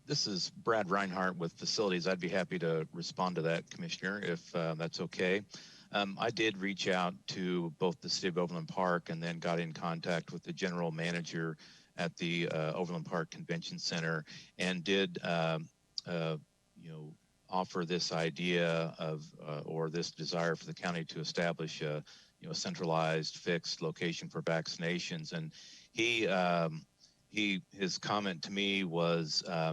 This is Brad Reinhardt with Facilities. I'd be happy to respond to that, Commissioner, if that's okay. I did reach out to both the City of Overland Park and then got in contact with the general manager at the Overland Park Convention Center and did, offer this idea of or this desire for the county to establish a centralized, fixed location for vaccinations. And his comment to me was, I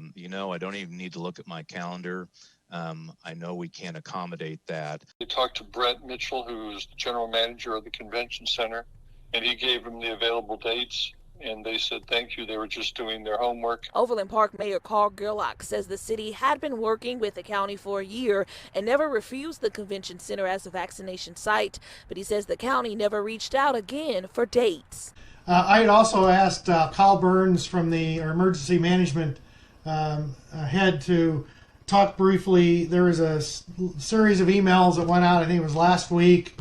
don't even need to look at my calendar. I know we can't accommodate that. He talked to Brett Mitchell, who's the general manager of the convention center, and he gave him the available dates. And they said thank you. They were just doing their homework. Overland Park Mayor Gerlach says the city had been working with the county for a year and never refused the convention center as a vaccination site. But he says the county never reached out again for dates. I had also asked Kyle Burns from the emergency management head to talk briefly. There was a series of emails that went out, I think it was last week,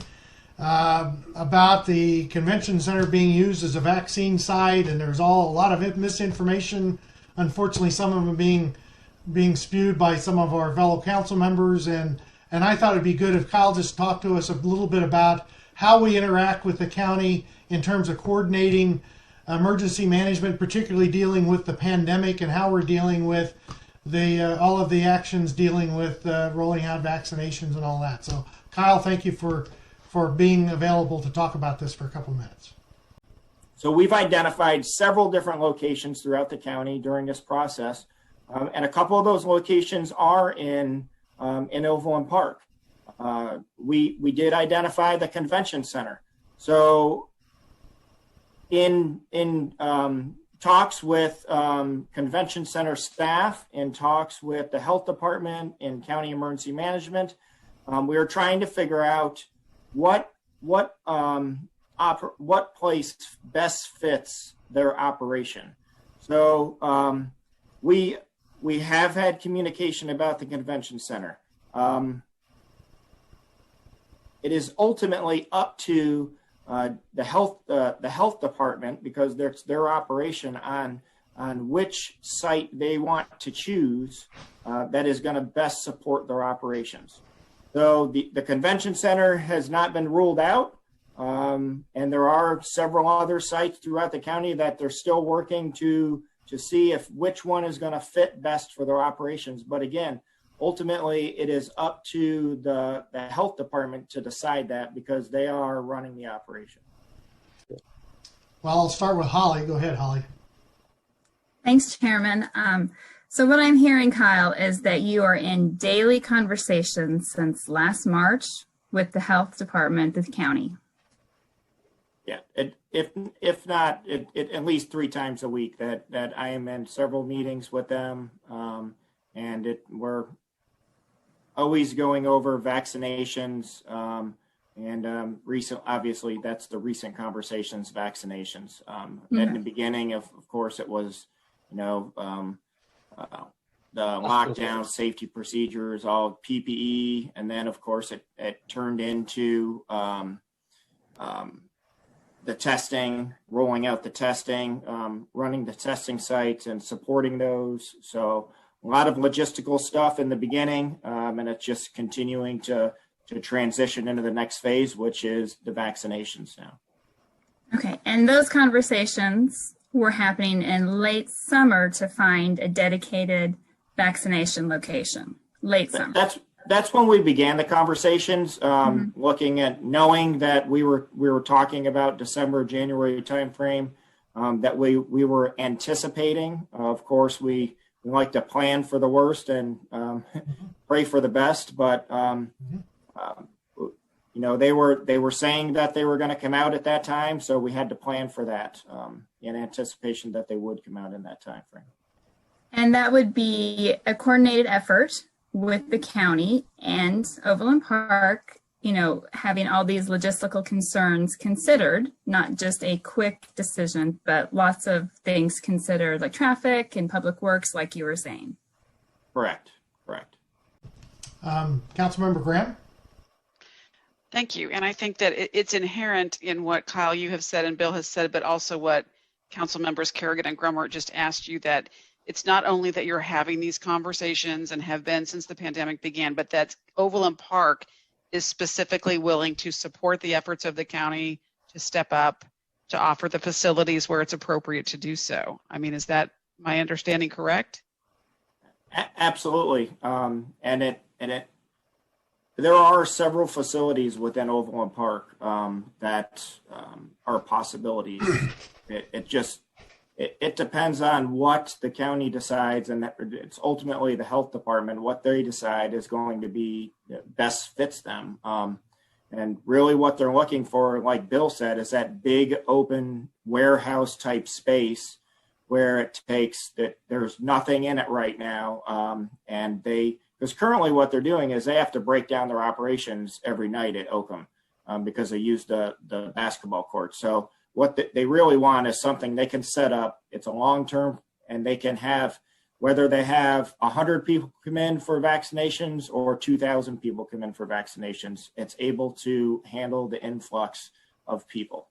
about the convention center being used as a vaccine site, and there's a lot of misinformation. Unfortunately, some of them being spewed by some of our fellow council members, and I thought it'd be good if Kyle just talked to us a little bit about how we interact with the county in terms of coordinating emergency management, particularly dealing with the pandemic, and how we're dealing with all of the actions dealing with rolling out vaccinations and all that. So, Kyle, thank you for being available to talk about this for a couple minutes. So we've identified several different locations throughout the county during this process, and a couple of those locations are in Overland Park. We did identify the convention center. So in talks with convention center staff, in talks with the health department and county emergency management, we are trying to figure out what place best fits their operation. So we have had communication about the convention center. It is ultimately up to the health department, because it's their operation on which site they want to choose that is going to best support their operations. So the convention center has not been ruled out, and there are several other sites throughout the county that they're still working to see which one is going to fit best for their operations. But again, ultimately, it is up to the health department to decide that, because they are running the operation. Well, I'll start with Holly. Go ahead, Holly. Thanks, Chairman. So what I'm hearing, Kyle, is that you are in daily conversations since last March with the health department of the county. Yeah, if not, at least 3 times a week that I am in several meetings with them, and we're always going over vaccinations, and recent. Obviously, that's the recent conversations, vaccinations. In the beginning, of course, it was, the lockdown, safety procedures, all PPE, and then of course it turned into the testing, rolling out the testing, running the testing sites and supporting those. So a lot of logistical stuff in the beginning, and it's just continuing to transition into the next phase, which is the vaccinations now. Okay, and those conversations were happening in late summer to find a dedicated vaccination location. Late summer. That's when we began the conversations, looking at, knowing that we were talking about December, January timeframe, that we were anticipating. Of course, we like to plan for the worst and pray for the best, but they were saying that they were going to come out at that time, so we had to plan for that in anticipation that they would come out in that time frame. And that would be a coordinated effort with the county and Overland Park, having all these logistical concerns considered, not just a quick decision, but lots of things considered, like traffic and public works, like you were saying. Correct. Councilmember Graham? Thank you. And I think that it's inherent in what, Kyle, you have said and Bill has said, but also what Council members Kerrigan and Grumwart just asked you, that it's not only that you're having these conversations and have been since the pandemic began, but that Overland Park is specifically willing to support the efforts of the county to step up, to offer the facilities where it's appropriate to do so. I mean, is that my understanding correct? Absolutely. There are several facilities within Overland Park that are possibilities. It depends on what the county decides, and it's ultimately the health department, what they decide is going to be best fits them. And really what they're looking for, like Bill said, is that big open warehouse type space where it takes that there's nothing in it right now. Because currently what they're doing is they have to break down their operations every night at Oakham because they use the basketball court. So what they really want is something they can set up. It's a long-term, and they can have, whether they have 100 people come in for vaccinations or 2,000 people come in for vaccinations, it's able to handle the influx of people.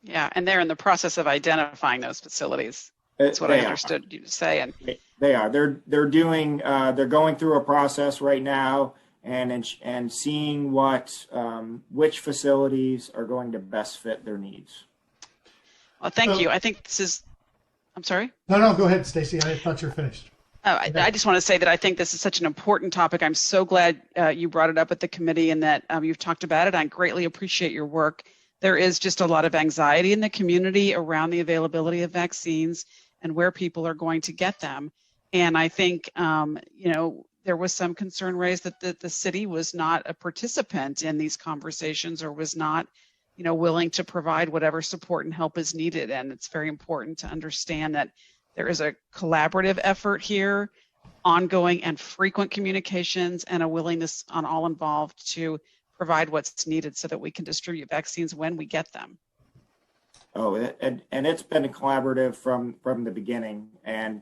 Yeah, and they're in the process of identifying those facilities. That's what I understood you to say. And they are. They're doing. They're going through a process right now, and seeing which facilities are going to best fit their needs. Well, thank you. I think this is. I'm sorry. No, go ahead, Stacy. I thought you were finished. Oh, I just want to say that I think this is such an important topic. I'm so glad you brought it up at the committee and that you've talked about it. I greatly appreciate your work. There is just a lot of anxiety in the community around the availability of vaccines and where people are going to get them. And I think, there was some concern raised that the city was not a participant in these conversations or was not, willing to provide whatever support and help is needed. And it's very important to understand that there is a collaborative effort here, ongoing and frequent communications, and a willingness on all involved to provide what's needed so that we can distribute vaccines when we get them. Oh, and it's been a collaborative from the beginning. And,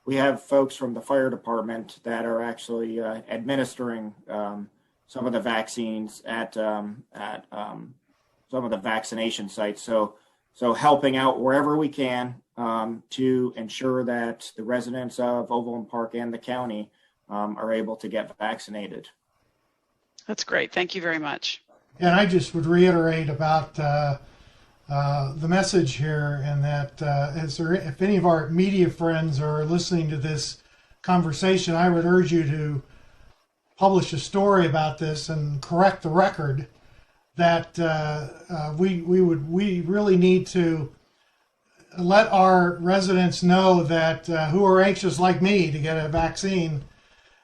we have folks from the fire department that are actually administering some of the vaccines at some of the vaccination sites. So helping out wherever we can to ensure that the residents of Overland Park and the county are able to get vaccinated. That's great. Thank you very much. And I just would reiterate about the message here, and that if any of our media friends are listening to this conversation, I would urge you to publish a story about this and correct the record. That we really need to let our residents know that who are anxious like me to get a vaccine,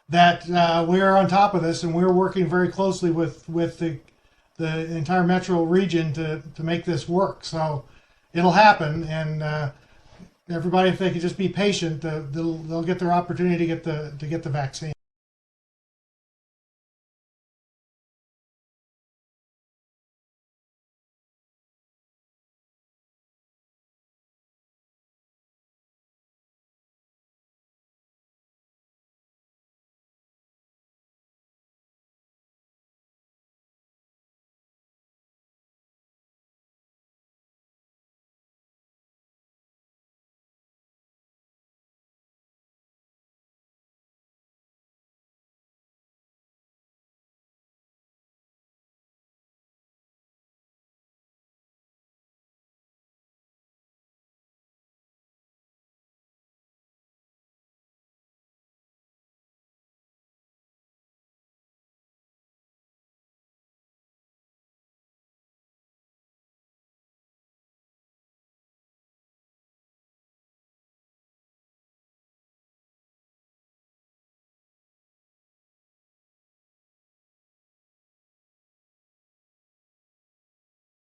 that we're on top of this and we're working very closely with the entire metro region to make this work. So it'll happen, and everybody, if they could just be patient, they'll get their opportunity to get the vaccine.